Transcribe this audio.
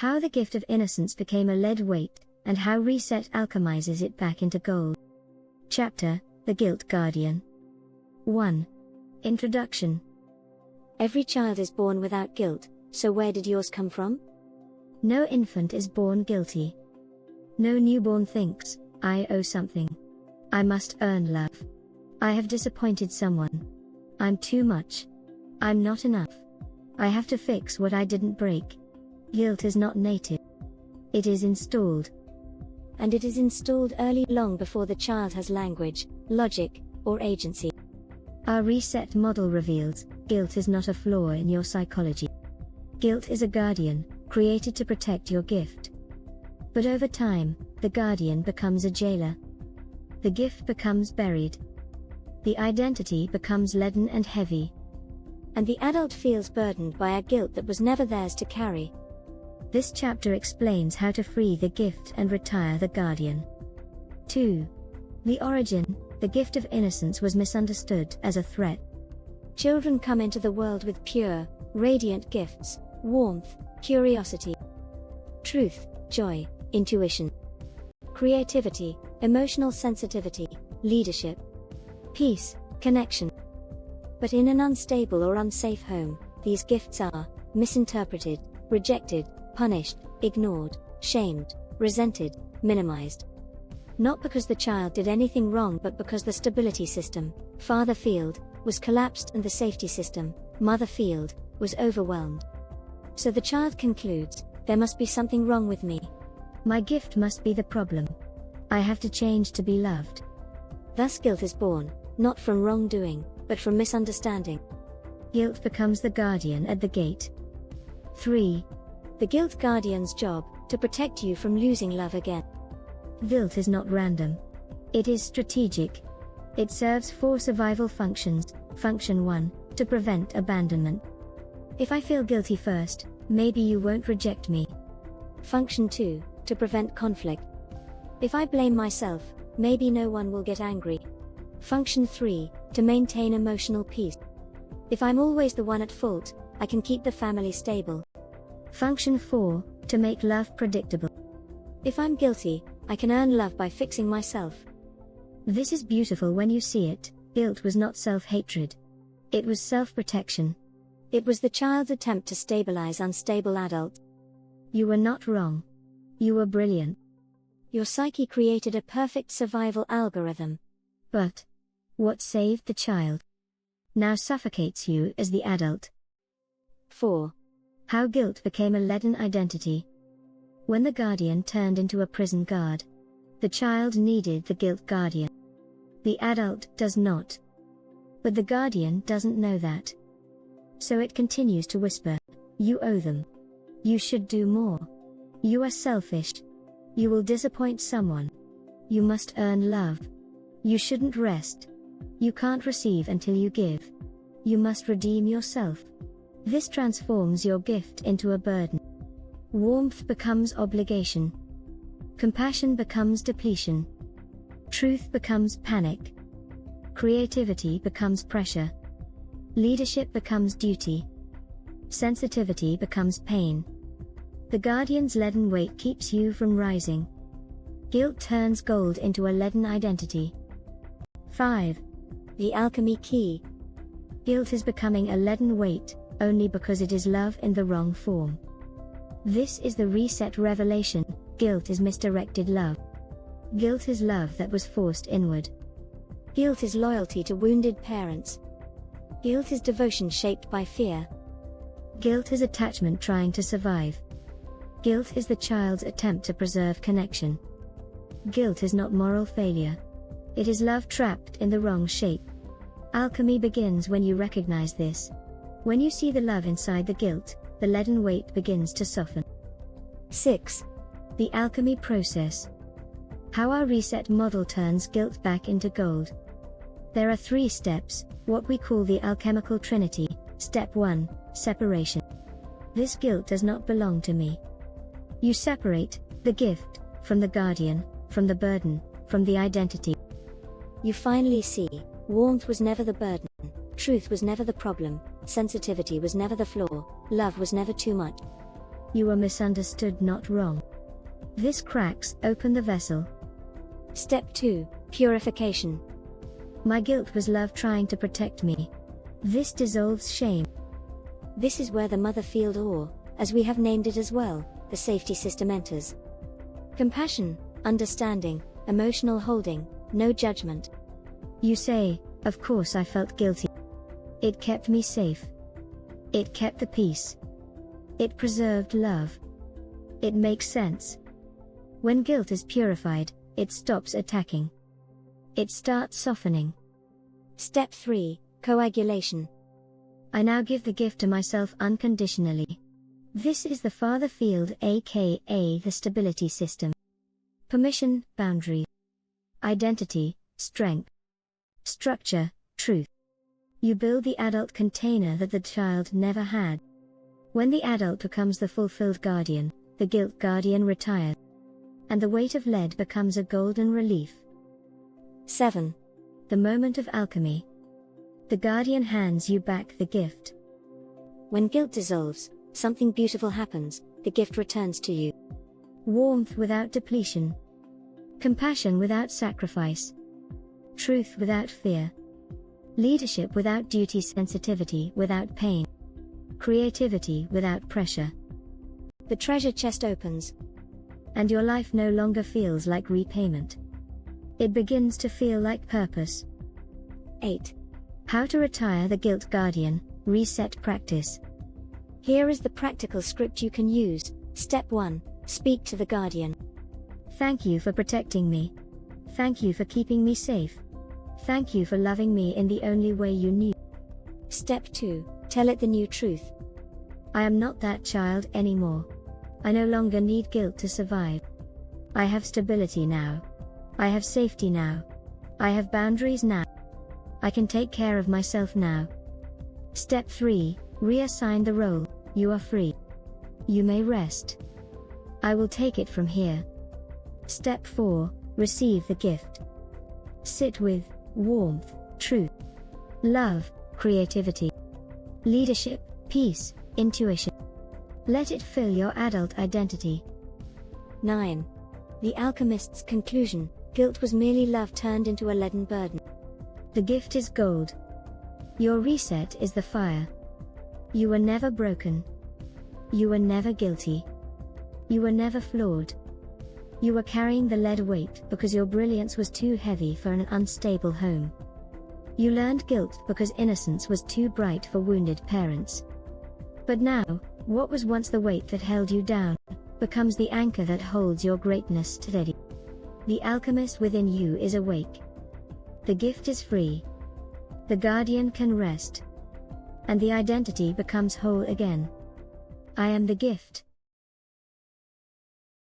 How the gift of innocence became a lead weight, and how reset alchemizes it back into gold. Chapter: The Guilt Guardian. 1. Introduction. Every child is born without guilt, so where did yours come from? No infant is born guilty. No newborn thinks, I owe something. I must earn love. I have disappointed someone. I'm too much. I'm not enough. I have to fix what I didn't break. Guilt is not native. It is installed. And it is installed early, long before the child has language, logic, or agency. Our reset model reveals, guilt is not a flaw in your psychology. Guilt is a guardian, created to protect your gift. But over time, the guardian becomes a jailer. The gift becomes buried. The identity becomes leaden and heavy. And the adult feels burdened by a guilt that was never theirs to carry. This chapter explains how to free the gift and retire the guardian. 2. The origin. The gift of innocence was misunderstood as a threat. Children come into the world with pure, radiant gifts, warmth, curiosity, truth, joy, intuition, creativity, emotional sensitivity, leadership, peace, connection. But in an unstable or unsafe home, these gifts are misinterpreted, rejected, punished, ignored, shamed, resented, minimized. Not because the child did anything wrong, but because the stability system, father field, was collapsed and the safety system, mother field, was overwhelmed. So the child concludes, there must be something wrong with me. My gift must be the problem. I have to change to be loved. Thus guilt is born, not from wrongdoing, but from misunderstanding. Guilt becomes the guardian at the gate. 3. The guilt guardian's job, to protect you from losing love again. Guilt is not random. It is strategic. It serves 4 survival functions. Function 1, to prevent abandonment. If I feel guilty first, maybe you won't reject me. Function 2, to prevent conflict. If I blame myself, maybe no one will get angry. Function 3, to maintain emotional peace. If I'm always the one at fault, I can keep the family stable. Function 4, to make love predictable. If I'm guilty, I can earn love by fixing myself. This is beautiful when you see it. Guilt was not self-hatred. It was self-protection. It was the child's attempt to stabilize unstable adults. You were not wrong. You were brilliant. Your psyche created a perfect survival algorithm. But what saved the child now suffocates you as the adult. 4. How guilt became a leaden identity. When the guardian turned into a prison guard, the child needed the guilt guardian. The adult does not. But the guardian doesn't know that. So it continues to whisper, you owe them. You should do more. You are selfish. You will disappoint someone. You must earn love. You shouldn't rest. You can't receive until you give. You must redeem yourself. This transforms your gift into a burden. Warmth becomes obligation. Compassion becomes depletion. Truth becomes panic. Creativity becomes pressure. Leadership becomes duty. Sensitivity becomes pain. The guardian's leaden weight keeps you from rising. Guilt turns gold into a leaden identity. 5. The alchemy key. Guilt is becoming a leaden weight, only because it is love in the wrong form. This is the reset revelation. Guilt is misdirected love. Guilt is love that was forced inward. Guilt is loyalty to wounded parents. Guilt is devotion shaped by fear. Guilt is attachment trying to survive. Guilt is the child's attempt to preserve connection. Guilt is not moral failure. It is love trapped in the wrong shape. Alchemy begins when you recognize this. When you see the love inside the guilt, the leaden weight begins to soften. 6. The alchemy process. How our reset model turns guilt back into gold. There are 3 steps, what we call the alchemical trinity. Step 1, separation. This guilt does not belong to me. You separate the gift from the guardian, from the burden, from the identity. You finally see, warmth was never the burden, truth was never the problem, sensitivity was never the flaw, love was never too much. You were misunderstood, not wrong. This cracks open the vessel. Step 2. Purification. My guilt was love trying to protect me. This dissolves shame. This is where the mother field, or, as we have named it as well, the safety system enters. Compassion, understanding, emotional holding, no judgment. You say, of course I felt guilty. It kept me safe. It kept the peace. It preserved love. It makes sense. When guilt is purified, it stops attacking. It starts softening. Step 3. Coagulation. I now give the gift to myself unconditionally. This is the father field, aka the stability system. Permission, boundary. Identity, strength. Structure, truth. You build the adult container that the child never had. When the adult becomes the fulfilled guardian, the guilt guardian retires. And the weight of lead becomes a golden relief. 7. The moment of alchemy. The guardian hands you back the gift. When guilt dissolves, something beautiful happens, the gift returns to you. Warmth without depletion. Compassion without sacrifice. Truth without fear. Leadership without duty, sensitivity without pain. Creativity without pressure. The treasure chest opens. And your life no longer feels like repayment. It begins to feel like purpose. 8. How to retire the guilt guardian, reset practice. Here is the practical script you can use. Step 1. Speak to the guardian. Thank you for protecting me. Thank you for keeping me safe. Thank you for loving me in the only way you knew. Step 2. Tell it the new truth. I am not that child anymore. I no longer need guilt to survive. I have stability now. I have safety now. I have boundaries now. I can take care of myself now. Step 3. Reassign the role. You are free. You may rest. I will take it from here. Step 4. Receive the gift. Sit with warmth, truth, love, creativity, leadership, peace, intuition. Let it fill your adult identity. 9. The Alchemist's conclusion. Guilt was merely love turned into a leaden burden. The gift is gold. Your reset is the fire. You were never broken. You were never guilty. You were never flawed. You were carrying the lead weight because your brilliance was too heavy for an unstable home. You learned guilt because innocence was too bright for wounded parents. But now, what was once the weight that held you down, becomes the anchor that holds your greatness steady. The alchemist within you is awake. The gift is free. The guardian can rest. And the identity becomes whole again. I am the gift.